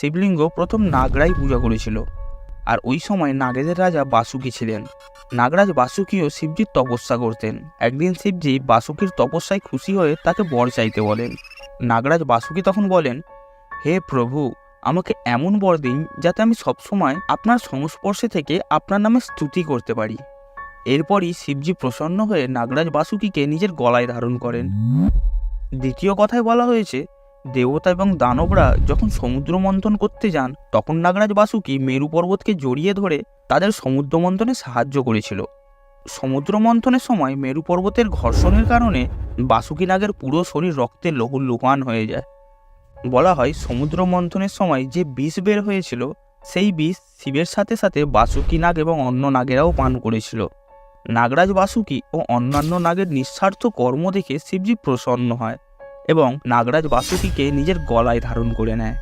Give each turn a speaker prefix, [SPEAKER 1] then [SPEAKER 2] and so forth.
[SPEAKER 1] শিবলিঙ্গ প্রথম নাগরাই পূজা করেছিল। আর ওই সময় নাগেদের রাজা বাসুকি ছিলেন। নাগরাজ বাসুকিও শিবজির তপস্যা করতেন। একদিন শিবজি বাসুকির তপস্যায় খুশি হয়ে তাকে বর চাইতে বলেন। নাগরাজ বাসুকি তখন বলেন, হে প্রভু, আমাকে এমন বর দিন যাতে আমি সবসময় আপনার সংস্পর্শে থেকে আপনার নামে স্তুতি করতে পারি। এরপরই শিবজি প্রসন্ন হয়ে নাগরাজ বাসুকিকে নিজের গলায় ধারণ করেন। দ্বিতীয় কথায় বলা হয়েছে, দেবতা এবং দানবরা যখন সমুদ্র মন্থন করতে যান তখন নাগরাজ বাসুকি মেরু পর্বতকে জড়িয়ে ধরে তাদের সমুদ্র মন্থনে সাহায্য করেছিল। সমুদ্র মন্থনের সময় মেরু পর্বতের ঘর্ষণের কারণে বাসুকি নাগের পুরো শরীর রক্তে লুহান হয়ে যায়। বলা হয় সমুদ্র মন্থনের সময় যে বিষ বের হয়েছিল সেই বিষ শিবের সাথে সাথে বাসুকি নাগ এবং অন্য নাগেরাও পান করেছিল। নাগরাজ বাসুকি ও অন্যান্য নাগের নিঃস্বার্থ কর্ম দেখে শিবজি প্রসন্ন হয় এবং নাগরাজ বাসুকিকে নিজের গলায় ধারণ করে নেয়।